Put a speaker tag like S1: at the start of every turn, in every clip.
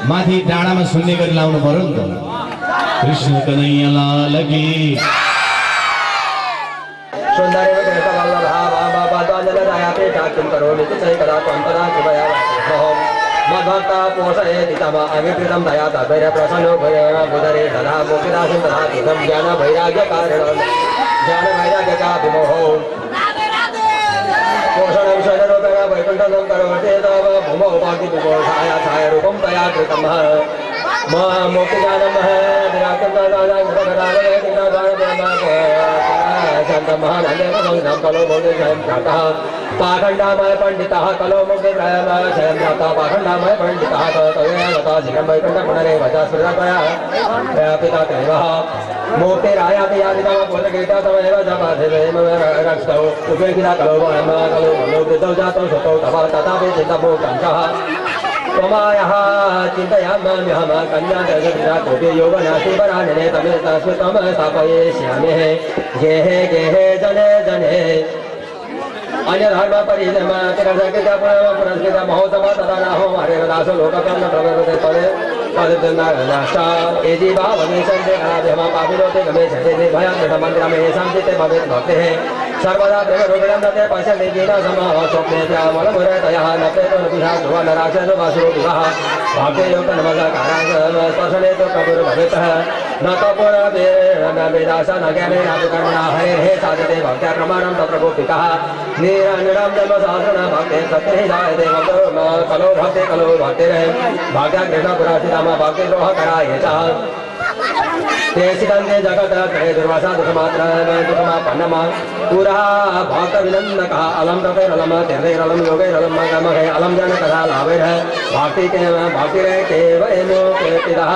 S1: माथि डाँडामा सुन्ने गरी लाउनु पर्यो नि त। कृष्ण कन्हैया लाल की
S2: सुन्दरी कृष्ण वल्लभा बाबा पादांजलि दयाते ठाकुर करोमि चित्ते कदा त्वंतदा कृपया ओम मद्भक्ता पोषयति तम अविकृतं दया तद्वैर प्रसन्नो भय बुधरे दधा मोक्षदासं दधाति तं ज्ञान वैराग्य कारणं ज्ञान वैराग्य का विमोहो पोषणं शरणरूपेण वैकुण्ठं करोति तव भूमौ भाति विमोषाय छाया रूपं तया कृतं मोक्षज्ञानं विराक्तं तदा कृतकरालय महानंदम कलो मोदे स्वयं प्रातः पाखंडामय पंडितः कलो मोदे स्वयं प्रातः पाखंडामय पंडितः तथा शीघ्रं वैकुण्ठ पुनरे वचा स्मृतया पिता देवः मोक्ते रायाति यादिनः पुत्रकीर्ता तमेव जपाधिदेव रक्षतौ उपेक्षिता कलो कलो मनो वृद्धौ जातौ सुतौ तव तथापि चिन्तमो कंसः त्वमायः चिन्तयाम्यहं कन्या जगद्विरा कोऽपि योगनास्ति वरानने तस्मै त्वं स्थापयिष्यामि गेहे गेहे जने जने अन्य धर्म परिजन तिरस्कृत पुरस्कृत महोत्सव तथा नाहो हरे दासो लोककर्म प्रवर्तते तदे तदनाशा एजी भावने संते आभ्यमा पापिलोते गमे छते भयं मंदिरमे शांतिते भवेत् भक्तेः सर्वदा प्रेम रूपेण नते पश्यन्ति कीना समः स्वप्ने चामलमुरतयः नते तो नपिहा ध्रुव नराक्षसो वासुरो विवाह भाग्ये योग नमस्कारान् स्पर्शने तो प्रभुर्भवेत् न तपोरवे न वेदास न ज्ञाने न कर्मणा हरेः साधते भक्त्या प्रमाणं तत्र गोपिकाः निरञ्जनं जन्म सहस्रं भक्ते सत्ये जायते कलो भक्तिरे भाग्या कृष्ण पुरासिताम भक्ति द्रोह कराये च ते सिकंदे जगत त्रय दुर्वासा दुखमात्र दुखमापन्नमा पुरा भक्त विनंदकः अलम तपेरलम तेरलम योगैरलम गमहे अलम जन कथा लाभेर भक्ति के भक्तिरे केवलो केतिदः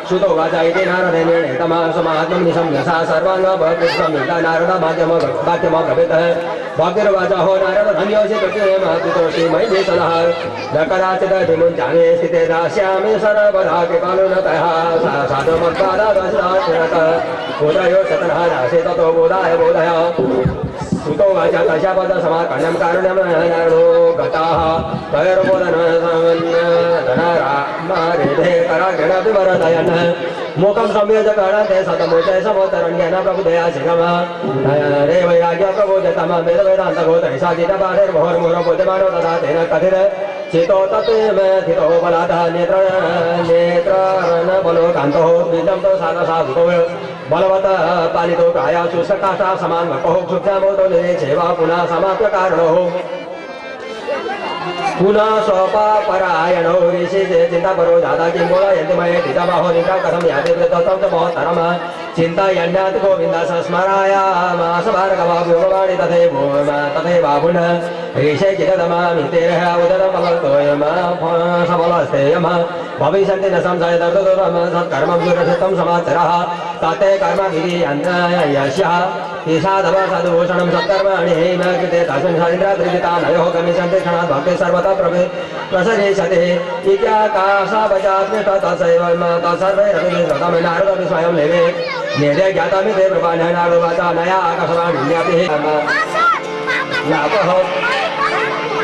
S2: सुतो वाचा इति नारदेन तमा समात्मं निशम्यसा सर्वांग भक्तिसं नारद माध्यम वाक्यम भवेत् भक्तिर्वाचा हो नारद धन्योऽसि प्रतिमेम तुतोषि मयि सदः न कदाचित् विमुञ्चामि स्थिते दास्यामि सर्वदा कृपालुनतः साधुमद्वादादशात् बोधयो शतनः दासे ततो बोधाय बोधय सुतो वाचा दशापद समाकर्ण्यं कारुण्यं नारदो गताः तैर्बोधनधनरामारेधे कराग्रणविवरदयन् मुखं संयोज्य करते सतमोचय समोत्तरण्येन प्रबुधया शिखम रे वैराग्य प्रबोधतम वेद वेदान्त गोधय साजितपाठैर्मुहुर्मुहुः बुद्धिमानो तथा तेन कथित चितो तत्त्वेन स्थितो बलादः नेत्रन बलो कान्तो बीजं तो साधसाधुतो बलवत पालितो कायासु सकाशा समान वपो क्षुब्धामोदो निरेक्षेवा पुनः समाप्य कारणो पुनः स्वपापरायणो ऋषि चिंतापरो जाता किं बोधयन्ति मये पितामहो निद्रा कथं याति वृद्धत्वं च महत्तरम् चिन्तयन्नाथ गोविन्द स्मरायामास भार्गवाभ्योगवाणि तथैवाभुन ऋषे कितदमामितेरः उदरं फलतोयम् सबलस्तेयम् भविष्यन्ति न संशयदर्दुरं सत्कर्मं सुरक्षितं समाचरः तते कर्म विधियन्यस्यः ईशाधव साधुभूषणं सत्कर्माणि न कृते तस्मिन् सरिन्द्राद्रिजिता नयोः गमिष्यन्ति क्षणात् भक्ते सर्वथा प्रसरिष्यति इत्याकाशावजात्मिष्ठ तत्सर्वैरपि श्रुतं नारदपि स्वयं लेवे नेदे ज्ञातमिते प्रभान नारदवाचा नया आकाशवाणीन्यपि लाभः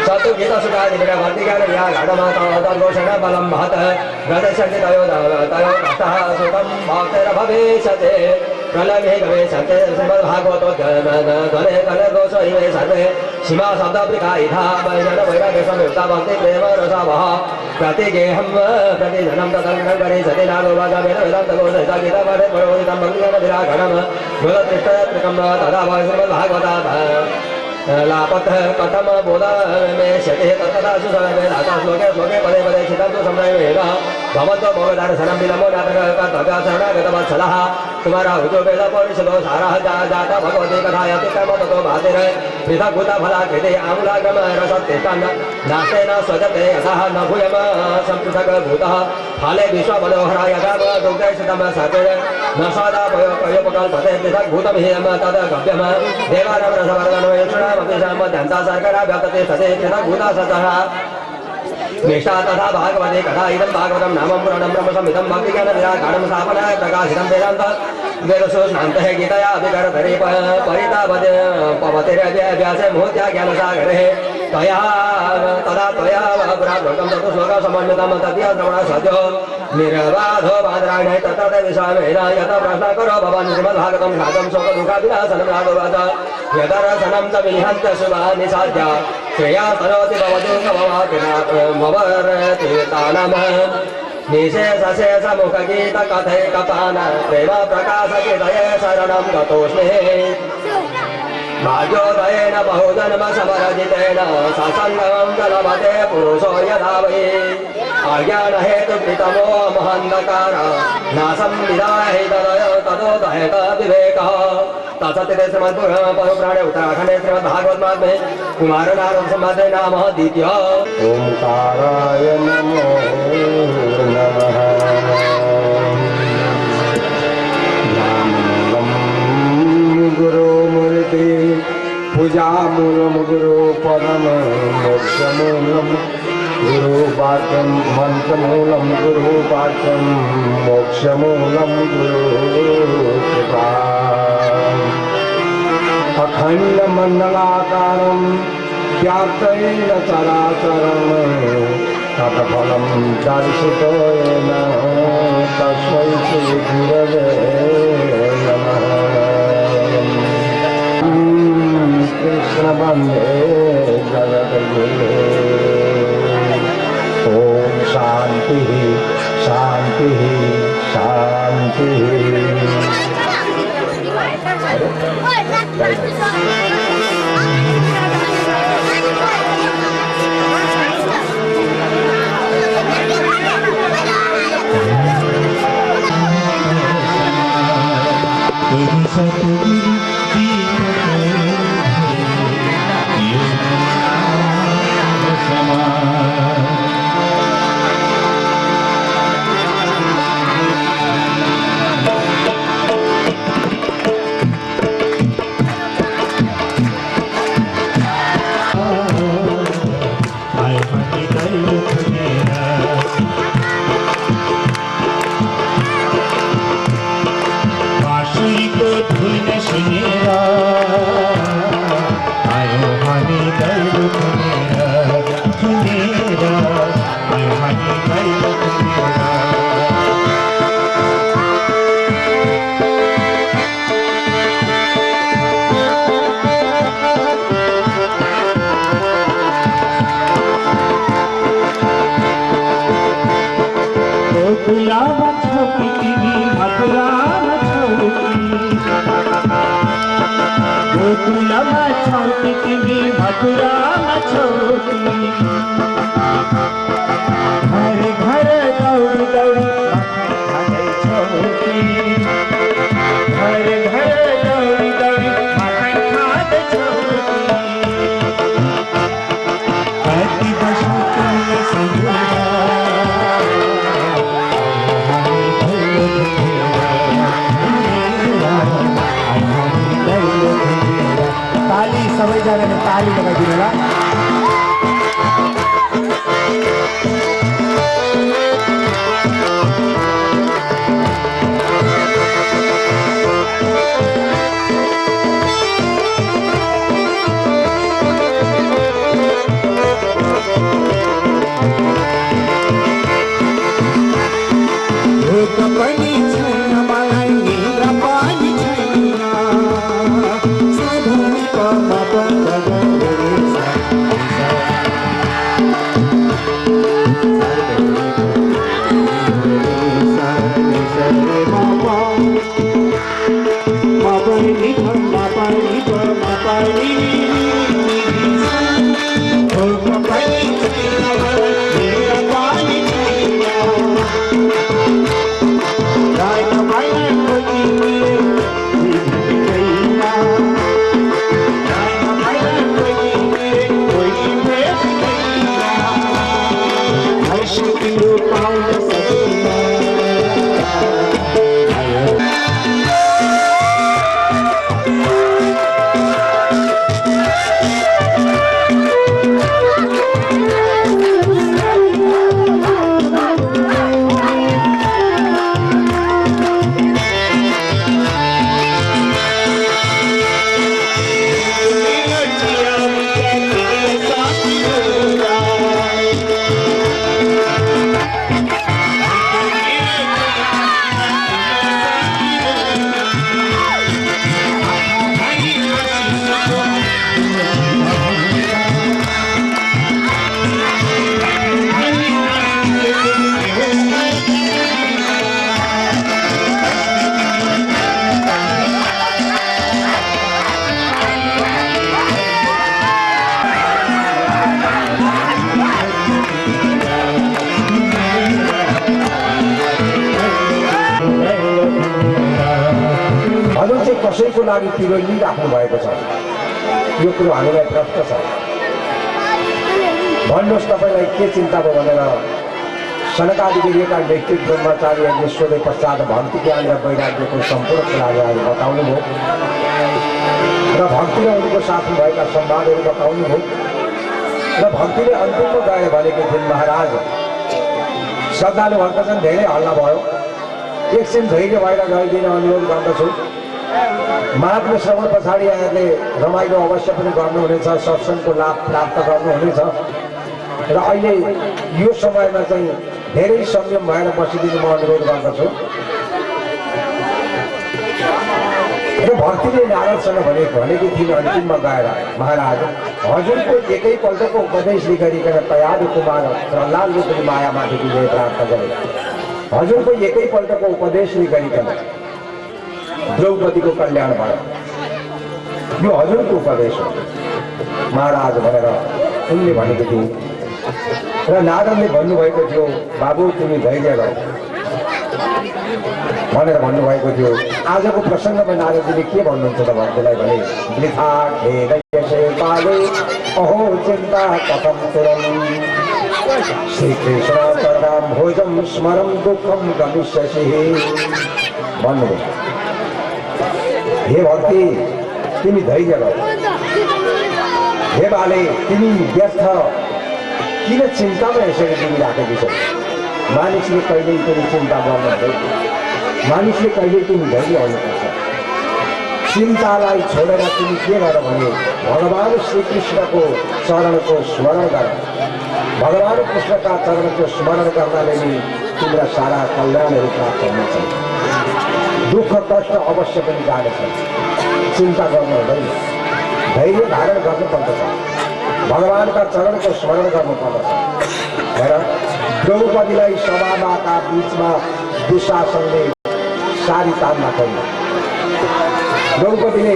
S2: सतु गीता सुखादिविर भक्तिज्ञानया गाढमातर्घोषण बलं महत् गदशन्ति तयो कष्टः सुखं भक्तिर्भविष्यति प्रलये गवेशन्ते श्रीमद्भागवतो ध्वने कलघोष इमे सर्वे सीमा शब्दाप्रिका इधा वैजन वैराग्यसंयुक्ता भक्ति प्रेम रसावः प्रतिगेहं प्रतिजनं तदङ्गं करिष्यति नागोवाचा वेद वेदान्तगोधयिता गीतापाठे पुरोहितं भक्तिज्ञानविरागणं गुणत्रिष्टत्रिकं तदा श्रीमद्भागवता लापथ कथम बोधमेष्यते तत्तदासु सर्वेदाता श्लोके श्लोके पदे पदे चितं तु संशयमेव भवतो भवदर्शनं विलम्बो नाटकर्तव्या शरणागतवत्सलः तुम्हारा उजो वेद पौरुषदो सारः जाता भगवती कथायति कर्म ततो भातिर् पृथग्भूता फलाकृते आमूलाग्रम रसत्तिष्ठन् नास्ते न स्वजते यतः न भूयम् सम्पृथग्भूतः फाले विश्वमनोहरा यथा दुग्धैषितं सर्वे न स्वादापयोपकल्पते पृथग्भूतं हि तद्गव्यम् देवानां रसवर्धनमेषुणामपि सम्बध्यन्ता शर्करा व्यक्तते सते पृथग्भूता सतः निष्ठा तथा भागवते कथा इदं भागवतं नाम पुराणं ब्रह्मसंहितं भक्तिज्ञानविरागणं स्थापनाय प्रकाशितं वेदान्त वेदसु शान्तः गीतया अभिकरधरे परितापते पवतिर्व्यासे मुहूर्त्या ज्ञानसागरे तया तदा त्वया पुराणोक्तं ततो श्लोकं समन्वितं तद्या श्रवणः सद्यो निर्बाधो बादरायणे तत्र विश्वामेन यथा प्रश्नः करो भवान् श्रीमद्भागवतं घातं शोकदुःखाविनाशनं राघवच यदरसनं च विनिहन्त्य शुभानि साध्य श्रेया तनोति भवतु भवरति तानमः निशेषशेषमुखगीतकथैकपान प्रेम प्रकाशकितये शरणं गतोऽस्मि भाग्योदयेन बहुजन्म समरजितेन ससङ्गमं जलमते पुरुषो यदा वै अज्ञानहेतुकृतमो महन्धकार नाशं विदाहि तदोदयत विवेकः तत्सत्यते श्रीमद्पुराणे उत्तराखण्डे श्रीमद्भागवतमात्मे कुमारनारद संवादे नाम द्वितीय
S3: ओंकाराय नमो नमः गुरुमूर्ति पूजामूलं गुरु परम मोक्षमूलं गुरुवाक्यं मन्त्रमूलं गुरुवाक्यं मोक्षमूलं गुरुकृपा अखण्डमण्डलाकारं व्याप्तेन चराचरं तत्फलं दर्शितेन तस्मै श्रीगुरवे नमः कृष्ण वन्दे जगद्गुरुं ॐ शान्तिः शान्तिः शान्तिः कसैको लागि तिरोइराख्नु भएको छ, यो कुरो हामीलाई प्रश्न छ। भन्नुहोस् तपाईँलाई के चिन्ता भयो भनेर सनकादि विवेका व्यक्ति ब्रह्मचारीहरूले सोधे पश्चात भक्ति ज्ञान र वैराग्यको सम्पूर्ण कुराहरू बताउनुभयो र भक्तिले उनको साथी भएका संवादहरू बताउनुभयो र भक्तिले अन्तिममा गएर भनेको थिइन्, महाराज श्रद्धालु भक्तजन धेरै हल्ला भयो, एकछिन धैर्य भएर गइदिन अनुरोध गर्दछु। महात्म्य श्रवण पछाडि यहाँले रमाइलो अवश्य पनि गर्नुहुनेछ, सत्सङ्गको लाभ प्राप्त गर्नुहुनेछ र अहिले यो समयमा चाहिँ धेरै संयम भएर बसिदिनु म अनुरोध गर्दछु। र भक्तिले नारदसँग भनेकी थिइन् अन्तिममा गएर, महाराज हजुरको एकैपल्टको उपदेश गरिकन तयारु कुमार प्रहलादले पनि मायामाथि विजय प्राप्त गरे। हजुरको एकैपल्टको उपदेश गरिकन द्रौपदीको कल्याण भयो, यो हजुरको उपदेश हो महाराज भनेर उनले भनेको थिए। र नारदले भन्नुभएको थियो, बाबु तिमी धैर्य गर भनेर भन्नुभएको थियो। आजको प्रसङ्गमा नारदजीले के भन्नुहुन्छ त भक्तलाई भने, वृथा खेदयसे काले अहो चिन्ता कथं कुरम्, श्रीकृष्ण चरणां भोजं स्मरं दुःखं गमिष्यसि भन्नुभयो। हे भक्ति तिमी धैर्य गर, हे बाले तिमी व्यर्थ किन चिन्तामा यसरी तिमी राखेकी छौ। मानिसले कहिल्यै पनि चिन्ता गर्नुहुँदैन, मानिसले कहिल्यै पनि धैर्य हुनुपर्छ। चिन्तालाई छोडेर तिमी के गर भने भगवान श्रीकृष्णको चरणको स्मरण गर। भगवान कृष्णका चरणको स्मरण गर्नाले नै तिमीलाई सारा कल्याणहरू प्राप्त हुनेछन्। दुःख कष्ट अवश्य पनि जानेछन्, चिन्ता गर्नु हुँदैन, धैर्य धारण गर्नुपर्दछ, भगवानका चरणको स्मरण गर्नुपर्दछ। हेर द्रौपदीलाई सभाका बिचमा दुशासनले सारी तान्न खोज्यो। द्रौपदीले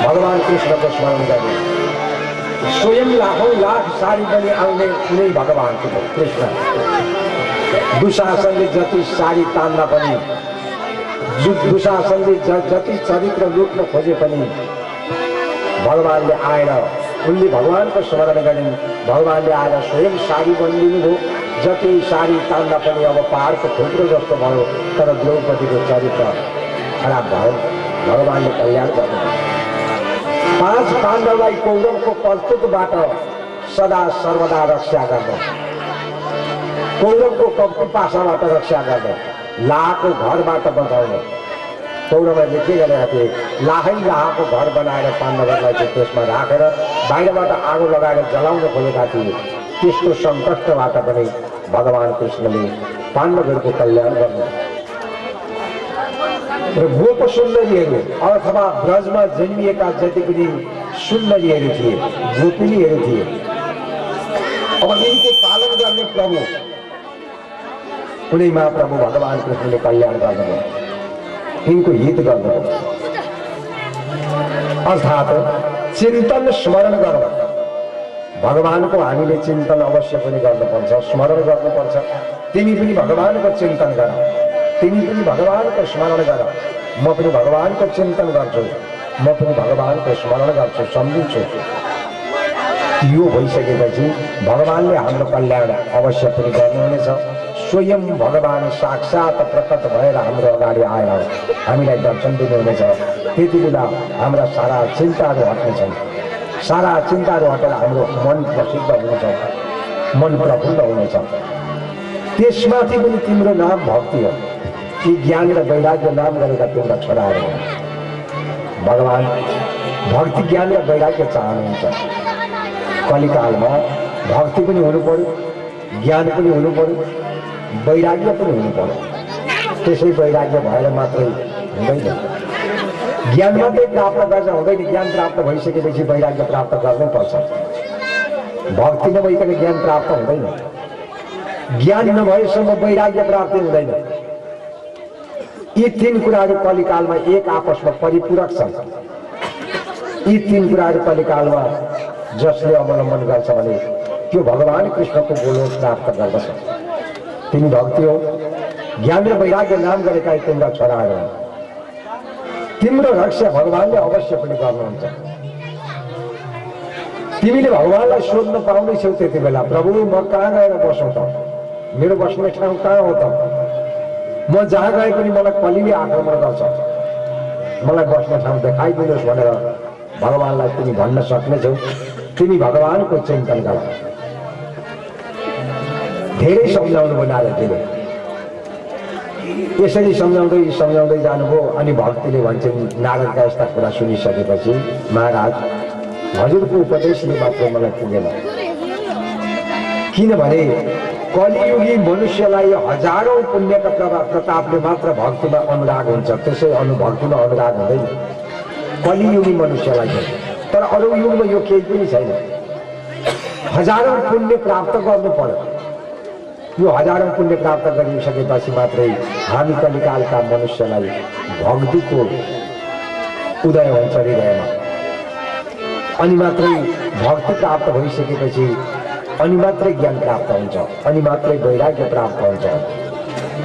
S3: भगवान कृष्णको स्मरण गरे, स्वयं लाखौँ लाख सारी पनि आउने कुनै भगवान कृष्ण। दुशासनले जति सारी तान्न पनि, दुशासनले जति चरित्र लुट्न खोजे पनि भगवानले आएर उनले भगवानको स्मरण गरिन्। भगवानले आएर स्वयं सारी बनिदिनु भयो। जति सारी तान्दा पनि अब पहाडको थुप्रो जस्तो भयो, तर द्रौपदीको चरित्र खराब भयो। भगवानले कल्याण गर्नुभयो। 5 पाण्डवलाई कौरवको प्रस्तुतबाट सदा सर्वदा रक्षा गर्दै, कौरवको कप्ती पासाबाट रक्षा गर्दै, लाहको घरबाट बचाउने। कौरवहरूले के गरेका थिए, लाहाको घर बनाएर पाण्डवहरूलाई त्यसमा राखेर बाहिरबाट आगो लगाएर जलाउन खोजेका थिए। त्यस्तो सङ्कटबाट पनि भगवान कृष्णले पाण्डवहरूको कल्याण गर्नु। र गोप सुन्दरीहरू अथवा ब्रजमा जन्मिएका जति पनि सुन्दरीहरू थिए, गोपिनीहरू थिए, अब यिनको पालन गर्ने प्रभु कुनै महाप्रभु भगवान कृष्णले कल्याण गर्नुभयो, यिनको हित गर्नुभयो। अर्थात् चिन्तन स्मरण गर। भगवानको हामीले चिन्तन अवश्य पनि गर्नुपर्छ, स्मरण गर्नुपर्छ। तिमी पनि भगवानको चिन्तन गर, तिमी पनि भगवानको स्मरण गर। म पनि भगवानको चिन्तन गर्छु, म पनि भगवानको स्मरण गर्छु, सम्झिन्छु। यो भइसकेपछि भगवानले हाम्रो कल्याण अवश्य पनि गर्नुहुनेछ। स्वयं भगवान साक्षात प्रकट भएर हाम्रो अगाडि आएर हामीलाई दर्शन दिनुहुनेछ। त्यति बेला हाम्रा सारा चिन्ताहरू हट्नेछन्। सारा चिन्ताहरू हटेर हाम्रो मन प्रसिद्ध हुनेछ, मन प्रफुल्ल हुनेछ। त्यसमाथि पनि तिम्रो नाम भक्ति हो कि ज्ञान र वैराग्य नाम गरेका तिम्रा छोराहरू हो। भगवान भक्ति ज्ञान र वैराग्य चाहनुहुन्छ। कलिकालमा भक्ति पनि हुनु पर्यो, ज्ञान पनि हुनु पर्यो, वैराग्य पनि हुनु पर्यो। त्यसै वैराग्य भएर मात्रै हुँदैन, ज्ञान मात्रै प्राप्त गर्छ हुँदैन। ज्ञान प्राप्त भइसकेपछि वैराग्य प्राप्त गर्नै पर्छ। भक्ति नभइकन ज्ञान प्राप्त हुँदैन, ज्ञान नभएसम्म वैराग्य प्राप्ति हुँदैन। यी 3 कुराहरू कलिकालमा एक आपसमा परिपूरक छन्। यी 3 कुराहरू कलिकालमा जसले अवलम्बन गर्छ भने त्यो भगवान कृष्णको बोलो प्राप्त गर्दछ। तिमी भक्ति हो, ज्ञान र वैराग्य नाम गरेका तिम्रा छोराहरू। तिम्रो रक्षा भगवानले अवश्य पनि गर्नुहुन्छ। तिमीले भगवानलाई सोध्न पाउँदैछौ त्यति बेला, प्रभु म कहाँ गएर बसौँ त, मेरो बस्ने ठाउँ कहाँ हो त, म जहाँ गए पनि मलाई कलिले आक्रमण गर्छ, मलाई बस्ने ठाउँ देखाइदिनुहोस् भनेर भगवानलाई तिमी भन्न सक्नेछौ। तिमी भगवानको चिन्तन गर। धेरै सम्झाउनु भयो नारदजीले, यसरी सम्झाउँदै जानुभयो। अनि भक्तिले भन्छन् नारदका यस्ता कुरा सुनिसकेपछि, महाराज हजुरको उपदेशले मात्र मलाई पुगेन, किनभने कलियुगी मनुष्यलाई हजारौं पुण्यका प्रतापले मात्र भक्तिमा अनुराग हुन्छ, त्यसै भक्तिमा अनुराग हुँदैन कलियुगी मनुष्यलाई। तर अरू युगमा यो केही पनि छैन, हजारौं पुण्य प्राप्त गर्नु पर्यो। यो हजारौं पुण्य प्राप्त गरिसकेपछि मात्रै हामी कलिकालका मनुष्यलाई भक्तिको उदय हुन्छ हृदयमा। अनि मात्रै भक्ति प्राप्त भइसकेपछि अनि मात्रै ज्ञान प्राप्त हुन्छ, अनि मात्रै वैराग्य प्राप्त हुन्छ।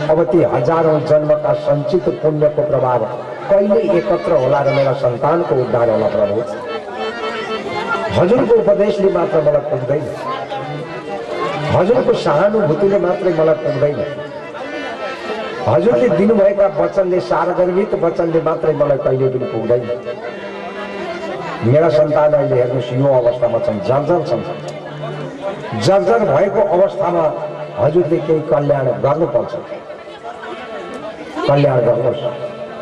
S3: अब ती हजारौं जन्मका सञ्चित पुण्यको प्रभाव कहिले एकत्र होला र मेरा सन्तानको उद्धार होला प्रभु? हजुरको उपदेशले मात्र मलाई पुग्दैन, हजुरको सहानुभूतिले मात्रै मलाई पुग्दैन, हजुरले दिनुभएका वचनले, सार्वजनिक वचनले मात्रै मलाई कहिले पनि पुग्दैन। मेरा सन्तान अहिले हेर्नुहोस् यो अवस्थामा छन्, जर्जर छन्। जर्जर भएको अवस्थामा हजुरले केही कल्याण गर्नुपर्छ, कल्याण गर्नुहोस्,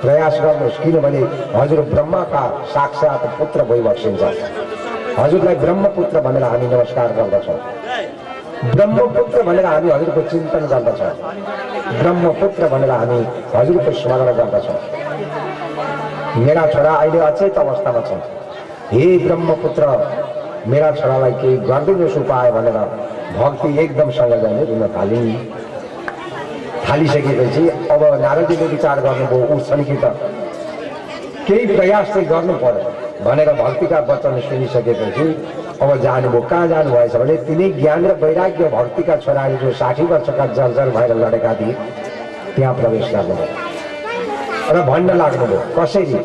S3: प्रयास गर्नुहोस्। किनभने हजुर ब्रह्माका साक्षात पुत्र भइबस्नुहुन्छ। हजुरलाई ब्रह्मपुत्र भनेर हामी नमस्कार गर्दछौँ, ब्रह्मपुत्र भनेर हामी हजुरको चिन्तन गर्दछौँ, ब्रह्मपुत्र भनेर हामी हजुरको स्मरण गर्दछौँ। मेरा छोरा अहिले अचेत अवस्थामा छन्, हे ब्रह्मपुत्र मेरा छोरालाई केही गरिदिनुहोस् उपाय भनेर भक्ति एकदम सँगसँगै रुन थालिसकेपछि अब नारदजीले विचार गर्नुभयो, उठ्छन् कि त केही प्रयास चाहिँ गर्नु पर्यो भनेर भक्तिका वचन सुनिसकेपछि अब जानुभयो। कहाँ जानुभएछ भने तिनै ज्ञान र वैराग्य भक्तिका छोराले जो 60 वर्षका जर्जर भएर लडेका थिए त्यहाँ प्रवेश गर्नुभयो र भन्न लाग्नुभयो, कसरी?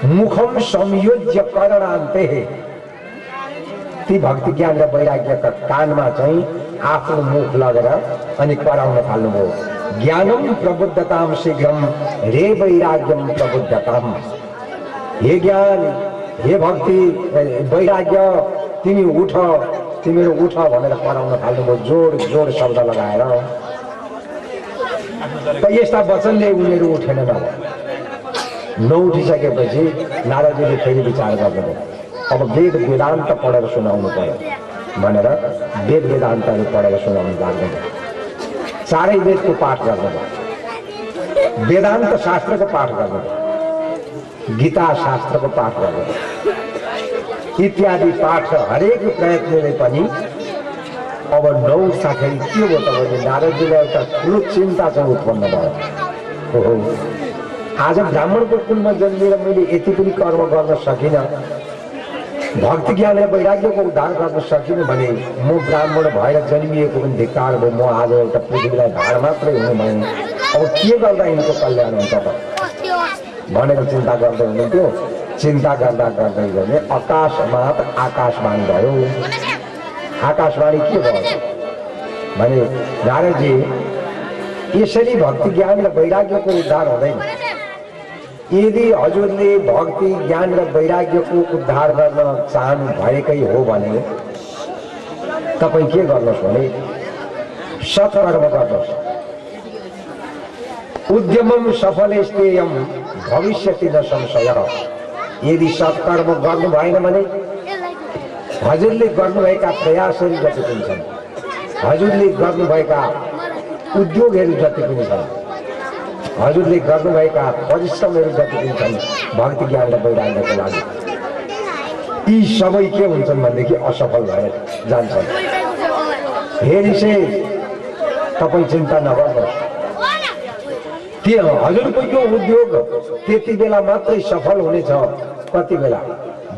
S3: मुखम संयोज्य करणान्ते, ती भक्ति ज्ञान र वैराग्यका कानमा चाहिँ आफ्नो मुख लगेर अनि कराउन थाल्नुभयो। ज्ञानम प्रबुद्धताम शीघ्रम रे वैराग्यम प्रबुद्धताम। हे ज्ञान, हे भक्ति, वैराग्य, तिमी उठ, तिमीहरू उठ भनेर कराउन थाल्नुभयो, जोड जोड शब्द लगाएर। त यस्ता वचनले उनीहरू उठेन। नउठिसकेपछि नारदजीले फेरि विचार गर्नुभयो, अब वेद वेदान्त पढेर सुनाउनु पर्यो भनेर वेद वेदान्तहरू पढेर सुनाउनु लाग्नुभयो। चारै वेदको पाठ गर्नुभयो, वेदान्त शास्त्रको पाठ गर्नुभयो, गीता शास्त्रको पाठ गर्नुभयो, इत्यादि पाठ हरेक प्रयत्नले पनि अब नउठ्दाखेरि के हो त भने नारदजीलाई एउटा ठुलो चिन्ता चाहिँ उत्पन्न भयो। आज ब्राह्मणको कुलमा जन्मिएर मैले यति पनि कर्म गर्न सकिनँ, भक्ति ज्ञान र वैराग्यको उद्धार गर्न सकिनँ भने म ब्राह्मण भएर जन्मिएको पनि धिक्कार भयो। म आज एउटा पृथ्वीलाई भाड मात्रै हुने भएँ, अब के गर्दा यिनको कल्याण हुन्छ त भनेर चिन्ता गर्दै हुनुहुन्थ्यो। चिन्ता गर्दा गर्दै गर्ने आकाशमात आकाशवाणी भयो। आकाशवाणी के भयो भने नारदजी यसरी भक्ति ज्ञान र वैराग्यको उद्धार हुँदैन। यदि हजुरले भक्ति ज्ञान र वैराग्यको उद्धार गर्न चाहनु भएकै हो भने तपाईँ के गर्नुहोस् भने सत्कर्म गर्नुहोस्। उद्यमम सफलेस्तेयम भविष्यति न संशय। यदि सत्कर्म गर्नु भएन भने हजुरले गर्नुभएका प्रयासहरू जति पनि छन्, हजुरले गर्नुभएका उद्योगहरू जति पनि छन्, हजुरले गर्नुभएका परिश्रमहरू जति पनि छन् भक्ति ज्ञान र वैराग्यको लागि, यी सबै के हुन्छन् भनेदेखि असफल भएर जान्छन्। फेरि चाहिँ तपाईँ चिन्ता नगर्नुहोस्, त्यो हजुरको यो उद्योग त्यति बेला मात्रै सफल हुनेछ। कति बेला?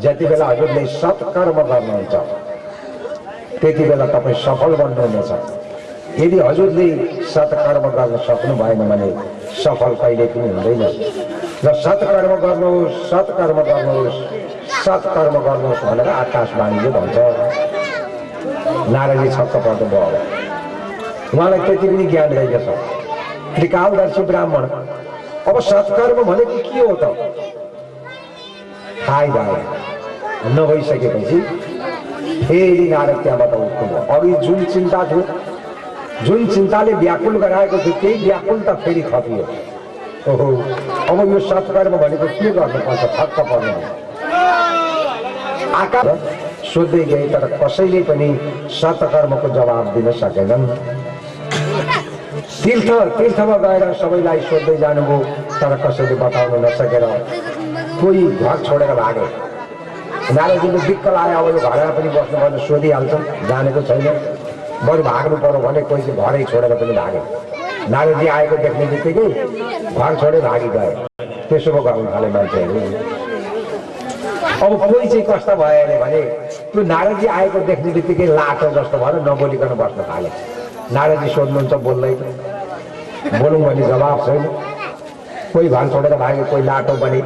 S3: जति बेला हजुरले सत्कर्म गर्नुहुन्छ त्यति बेला तपाईँ सफल बन्नुहुनेछ। यदि हजुरले सत्कर्म गर्न सक्नु भएन भने सफल कहिले पनि हुँदैन। र सत्कर्म गर्नुहोस्, सत्कर्म गर्नुहोस्, सत्कर्म गर्नुहोस् भनेर आकाशवाणीले भन्छ। नारदजी छक्क पर्नुभयो। उहाँलाई त्यति पनि ज्ञान रहेछ। त्रिकालदर्शी ब्राह्मण अब सत्कर्म भनेको के हो त थाहै भएन। नभइसकेपछि फेरि नारद त्यहाँबाट उठ्नुभयो। अघि जुन चिन्ता थियो, जुन चिन्ताले व्याकुल गराएको थियो त्यही व्याकुलता फेरि थपियो। ओहो, अब यो सत्कर्म भनेको के गर्नुपर्छ छक्क पर्नु। आकाश सोध्दै गए तर कसैले पनि सत्कर्मको जवाब दिन सकेनन्। तीर्थमा गएर सबैलाई सोध्दै जानुभयो तर कसैले बताउन नसकेर कोही घर छोडेर भागे। नारदजीले दिक्क लाग्यो, अब यो घरमा पनि बस्नुपर्ने सोधिहाल्छन्, जानेको छैन, बरु भाग्नु पर्यो भने कोही चाहिँ घरै छोडेर पनि भागे। नारदजी आएको देख्ने बित्तिकै घर छोडेर भागी गए। त्यसो पो गर्नु थाले मान्छेहरू। अब कोही चाहिँ कस्तो भयो अरे भने त्यो नारदजी आएको देख्ने बित्तिकै लाटो जस्तो भएर नबोलिकन बस्न थाले। नारदजी सोध्नुहुन्छ बोल्दै, बोलौँ भने जवाब छैन। कोही घर छोडेर भागे, कोही लाटो बने,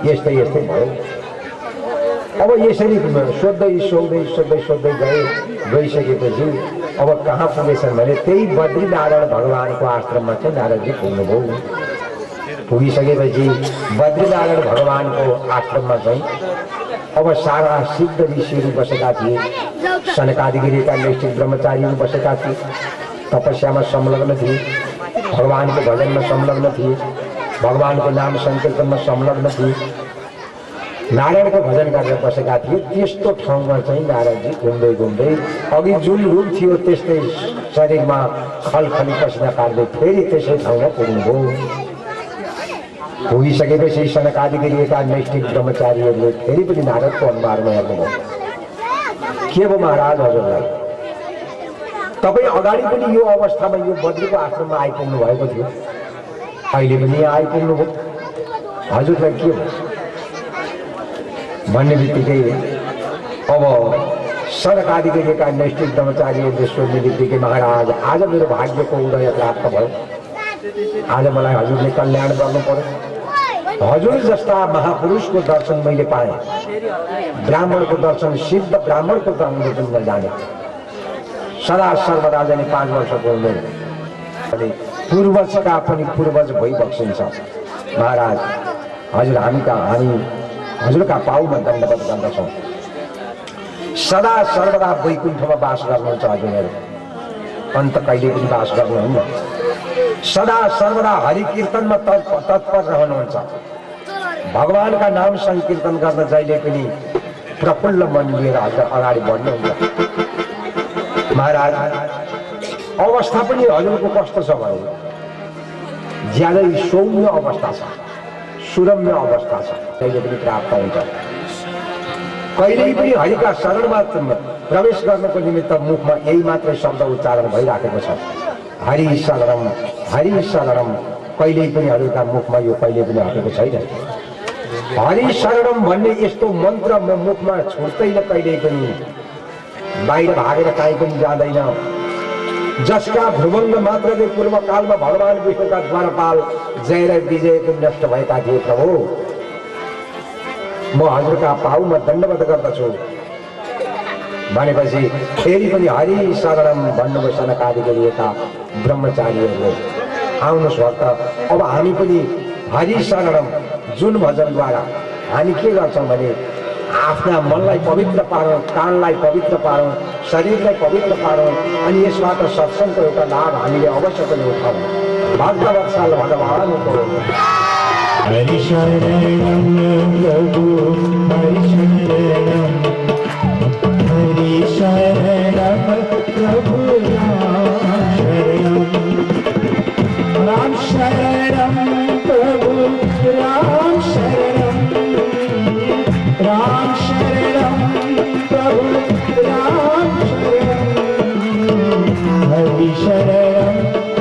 S3: यस्तै यस्तै भयो। अब यसरी सोध्दै गइसकेपछि अब कहाँ पुगेछन् भने त्यही बद्रीनारायण भगवानको आश्रममा चाहिँ नारदजी पुग्नुभयो। पुगिसकेपछि बद्रीनारायण भगवानको आश्रममा चाहिँ अब सारा सिद्ध ऋषिहरू बसेका थिए। सनकादिगिरीका नैष्ठिक ब्रह्मचारीहरू बसेका थिए, तपस्यामा संलग्न थिए, भगवानको भजनमा संलग्न थिए, भगवानको नाम संकीर्तनमा संलग्न थिए, नारायणको भजन गरेर बसेका थिए। त्यस्तो ठाउँमा चाहिँ नारदजी घुम्दै घुम्दै अघि जुन रूप थियो त्यस्तै शरीरमा खलखली पसिना काट्दै फेरि त्यसै ठाउँमा पुग्नुभयो। पुगिसकेपछि सनकादिगिरीका नैष्ठिक ब्रह्मचारीहरूले फेरि पनि नारदको अनुहारमा हेर्नुभयो। के भयो महाराज हजुरलाई? तपाईँ अगाडि पनि यो अवस्थामा यो बद्रीको आश्रममा आइपुग्नु भएको थियो, अहिले पनि यहाँ आइपुग्नुभयो, हजुरलाई के भयो भन्ने बित्तिकै अब सनकादिगिरीका नैष्ठिक ब्रह्मचारीहरूले सोध्ने बित्तिकै महाराज आज मेरो भाग्यको उदय प्राप्त भयो, आज मलाई हजुरले कल्याण गर्नु पर्यो। हजुर जस्ता महापुरुषको दर्शन मैले पाएँ, ब्राह्मणको दर्शन, सिद्ध ब्राह्मणको दर्शन नजाने, सदा सर्वदा जाने 5 वर्षको उमेर अनि पूर्वजका पनि पूर्वज भइबक्सिन्छ। महाराज हजुर हामी हजुरका पाउमा दण्डवत गर्दछौँ। सदा सर्वदा वैकुण्ठमा बास गर्नुहुन्छ हजुरहरू, अन्त कहिले पनि बास गर्नुहुन्न। सदा सर्वदा हरिकीर्तनमा तत्पर रहनुहुन्छ। भगवानका नाम संकीर्तन गर्न जहिले पनि प्रफुल्ल मन लिएर हजुर अगाडि बढ्नुहुन्छ। महाराज अवस्था पनि हजुरको कस्तो छ भने ज्यादै सौम्य अवस्था छ, सुरम्य अवस्था छ, कहिले पनि प्राप्त हुन्छ। कहिल्यै पनि हरिका शरणमा प्रवेश गर्नको निमित्त मुखमा यही मात्रै शब्द उच्चारण भइराखेको छ, हरि शरणम, हरि शरणम। कहिल्यै पनि हजुरका मुखमा यो कहिले पनि हटेको छैन। हरि शरणम भन्ने यस्तो मन्त्र मुखमा छुट्दैन, कहिल्यै पनि बाहिर भागेर काहीँ पनि जाँदैन। जसका भ्रुभङ्ग मात्रले पूर्वकालमा भगवान विष्णुका द्वारपाल जय र विजयको नष्ट भएका थिए। प्रभु म हजुरका पाउमा दण्डवत गर्दछु भनेपछि फेरि पनि हरि शरणम भन्नुभयो सनकादिगिरीका ब्रह्मचारीहरूले। आउनुहोस् भक्त, अब हामी पनि हरि शरणम जुन भजनद्वारा हामी के गर्छौँ भने आफ्ना मनलाई पवित्र पारौँ, कानलाई पवित्र पारौँ, शरीरलाई पवित्र पारौँ अनि यसबाट सत्सङ्गको एउटा लाभ हामीले अवश्य पनि उठाउँ। भक्तवत्सल भगवानको
S1: हरि शरणम प्रभु, हरि शरणम, हरि शरणम प्रभु, राम शरणम प्रभु, राम शरणम, राम शरणम प्रभु, राम शरणम, हरि शरणम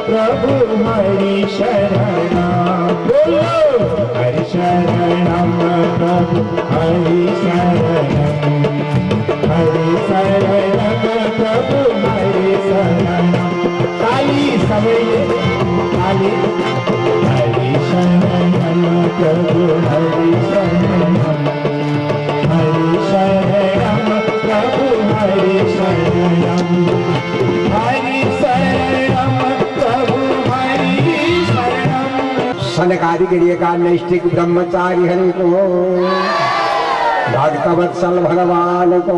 S1: प्रभु, हरि शरणम। बोलो हरि शरणम प्रभु, हरि शरणम, हरि शरणम प्रभु, हरि शरणम। हरि शरणम प्रभु हरि शरणम प्रभु हरि शरणम।
S3: सनकादि गिरिएका नैष्ठिक ब्रह्मचारीहरूको भक्तवत्सल भगवानको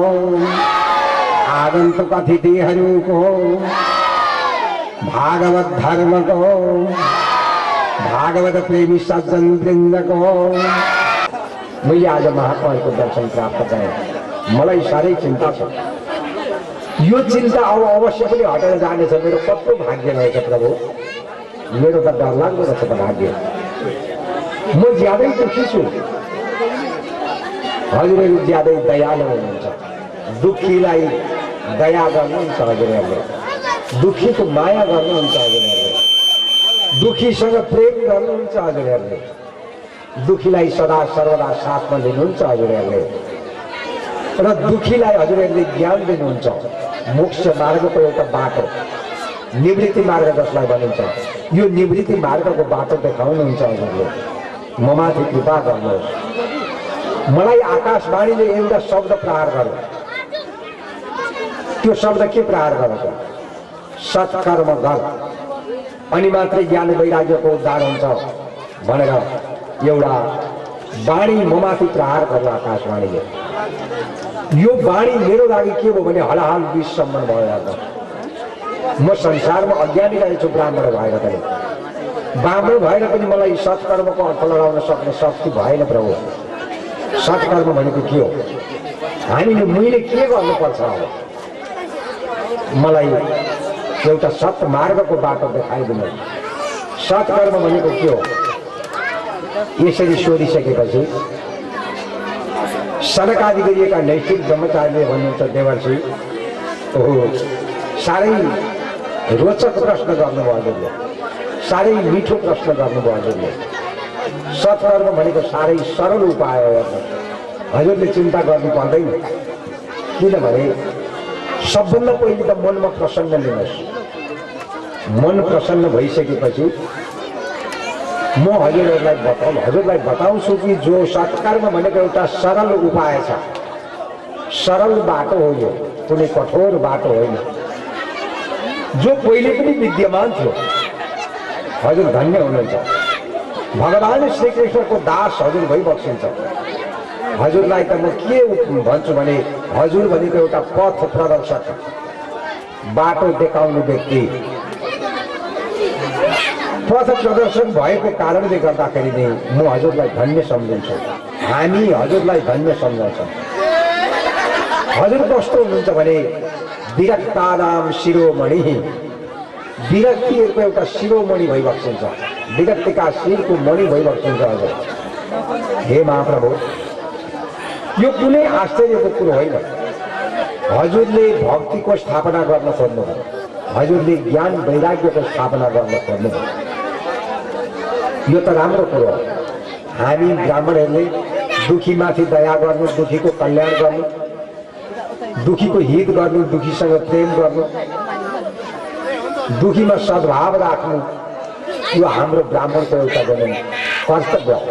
S3: आगन्तुक अतिथिहरूको भागवत धर्मको भागवत प्रेमी सज्जन वृन्दको मैले आज महात्माहरूको दर्शन प्राप्त गरेँ। मलाई साह्रै चिन्ता छ। यो चिन्ता अब अवश्य पनि हटेर जानेछ। मेरो कत्रो भाग्य रहेछ प्रभु। मेरो त डरलाग्दो रहेछ त भाग्य। म ज्यादै दुखी छु। हजुरहरू ज्यादै दयालु हुनुहुन्छ। दुखीलाई दया गर्नुहुन्छ हजुरहरूले। दुखीको माया गर्नुहुन्छ हजुरहरूले। दुखीसँग प्रेम गर्नुहुन्छ हजुरहरूले। दुखीलाई सदा सर्वदा साथमा लिनुहुन्छ हजुरहरूले। र दुखीलाई हजुरहरूले ज्ञान दिनुहुन्छ। मोक्ष मार्गको एउटा बाटो, निवृत्ति मार्ग जसलाई भनिन्छ, यो निवृत्ति मार्गको बाटो देखाउनुहुन्छ हजुरले। म माथि कृपा गर्नुहोस्। मलाई आकाशवाणीले एउटा शब्द प्रहार गर्यो। त्यो शब्द के प्रहार गर्छ? सत्कर्म गर अनि मात्रै ज्ञान वैराग्यको उद्धार हुन्छ भनेर एउटा वाणी म माथि प्रहार गर्यो आकाशवाणीले। यो वाणी मेरो लागि के हो भने हलाहाल विषसम्म भयो। म संसारमा अज्ञानी रहेछु ब्राह्मण भएर पनि। ब्राह्मण भएर पनि मलाई सत्कर्मको अर्थ लगाउन सक्ने शक्ति भएन प्रभु। सत्कर्म भनेको के हो? हामीले मैले के गर्नुपर्छ? अब मलाई एउटा सत् मार्गको बाटो देखाइदिनु। सत्कर्म भनेको के हो? यसरी सोधिसकेपछि सनकादि गरिएका नैष्ठिक ब्रह्मचारीले भन्नुहुन्छ, देवर्षि ओहो साह्रै रोचक प्रश्न गर्नुभयो हजुरले। साह्रै मिठो प्रश्न गर्नुभयो हजुरले। सत्कर्म भनेको साह्रै सरल उपाय हो। हजुरले चिन्ता गर्नु पर्दैन। किनभने सबभन्दा पहिले त मनमा प्रसन्न लिनुहोस्। मन प्रसन्न भइसकेपछि म हजुरलाई बताउँछु कि जो सत्कर्म भनेको एउटा सरल उपाय छ। सरल बाटो हो यो, कुनै कठोर बाटो होइन। जो पहिले पनि विद्यमान थियो। हजुर धन्य हुनुहुन्छ। भगवान श्रीकृष्णको दास हजुर भइबक्सिन्छ। हजुरलाई त म के भन्छु भने हजुर भनेको एउटा पथ प्रदर्शक, बाटो देखाउने व्यक्ति। पथ प्रदर्शक भएको कारणले गर्दाखेरि नै म हजुरलाई धन्य सम्झन्छु। हामी हजुरलाई धन्य सम्झन्छौँ। हजुर कस्तो हुनुहुन्छ भने विरक्तानाम शिरोमणि, विरक्तिहरूको एउटा शिरोमणि भइबक्सिन्छ। विरक्तिका शिरको मणि भइबक्सिन्छ हजुर। हे महाप्रभु, यो कुनै आश्चर्यको कुरो होइन। हजुरले भक्तिको स्थापना गर्न खोज्नुभयो। हजुरले ज्ञान वैराग्यको स्थापना गर्न खोज्नुभयो। यो त राम्रो कुरो हो। हामी ब्राह्मणहरूले दुखीमाथि दया गर्नु, दुखीको कल्याण गर्नु, दुखीको हित गर्नु, दुखीसँग प्रेम गर्नु, दुखीमा सद्भाव राख्नु, यो हाम्रो ब्राह्मणको एउटा कर्तव्य हो।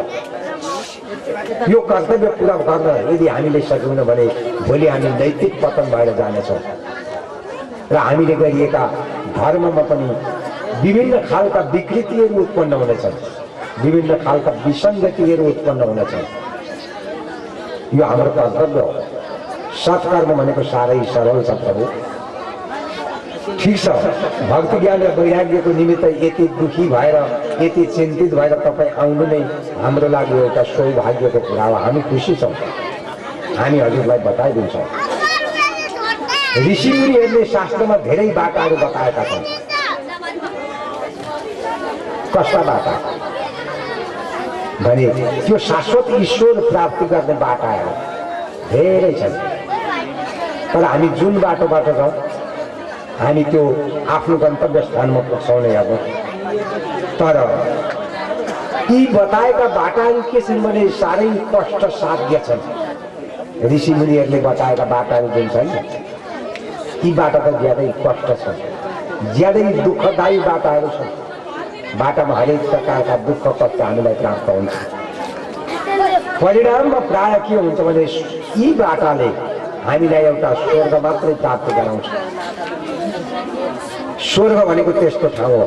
S3: यो कर्तव्य पुरा गर्न यदि हामीले सक्यौँ भने भोलि हामी नैतिक पतन भएर जानेछौँ। र हामीले गरिएका धर्ममा पनि विभिन्न खालका विकृतिहरू उत्पन्न हुनेछन्, विभिन्न खालका विसङ्गतिहरू उत्पन्न हुनेछन्। यो हाम्रो कर्तव्य हो। सत्कर्म भनेको साह्रै सरल छ प्रभु। ठिक छ, भक्ति ज्ञान र वैराग्यको निमित्त यति दुखी भएर, यति चिन्तित भएर तपाईँ आउनु नै हाम्रो लागि एउटा सौभाग्यको कुरा हो। हामी खुसी छौँ। हामी हजुरलाई बताइदिन्छौँ। ऋषिमुनिहरूले शास्त्रमा धेरै बाटाहरू बताएका छन्। कस्ता बाटा भने त्यो शाश्वत ईश्वर प्राप्ति गर्ने बाटाहरू धेरै छन्। तर हामी जुन बाटोबाट जाउँ हामी त्यो आफ्नो गन्तव्य स्थानमा पुग्छौँ नै अब। तर यी बताएका बाटाहरू के छन् भने साह्रै कष्ट साध्य छन्। ऋषिमुनिहरूले बताएका बाटाहरू जुन छन् यी बाटा त ज्यादै कष्ट छन्, ज्यादै दुःखदायी बाटाहरू छन्। बाटामा हरेक प्रकारका दुःख कष्ट हामीलाई प्राप्त हुन्छ। परिणाममा प्राय के हुन्छ भने यी बाटाले हामीलाई एउटा स्वर्ग मात्रै प्राप्त गराउँछ। स्वर्ग भनेको त्यस्तो ठाउँ हो,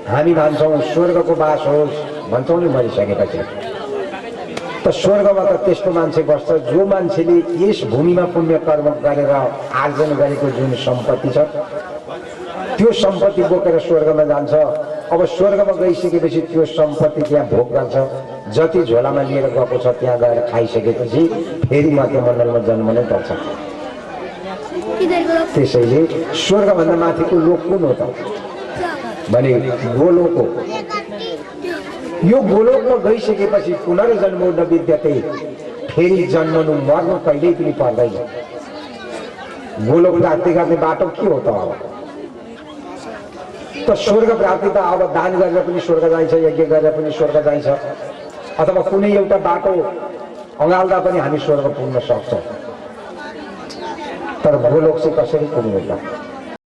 S3: हामी भन्छौँ स्वर्गको बास होस् भन्छौँ नि मरिसकेपछि। त स्वर्गमा त त्यस्तो मान्छे बस्छ जो मान्छेले यस भूमिमा पुण्य कर्म गरेर आर्जन गरेको जुन सम्पत्ति छ त्यो सम्पत्ति बोकेर स्वर्गमा जान्छ। अब स्वर्गमा गइसकेपछि त्यो सम्पत्ति त्यहाँ भोग गर्छ, जति झोलामा लिएर गएको छ त्यहाँ गएर खाइसकेपछि फेरि मध्यमण्डलमा जन्म नै पर्छ। त्यसैले स्वर्गभन्दा माथिको लोक कुन हो त भने गोलोक हो। यो गोलोकमा गइसकेपछि पुनर्जन्म न विद्यते, फेरि जन्मनु मर्नु कहिल्यै पनि पर्दैन। गोलोक प्राप्ति गर्ने बाटो के हो त अब? त स्वर्ग प्राप्ति त अब दान गरेर पनि स्वर्ग जान्छ, यज्ञ गरेर पनि स्वर्ग जान्छ, अथवा कुनै एउटा बाटो अँगाल्दा पनि हामी स्वर्ग पुग्न सक्छौँ। तर गोलोक चाहिँ कसरी पुग्नु त?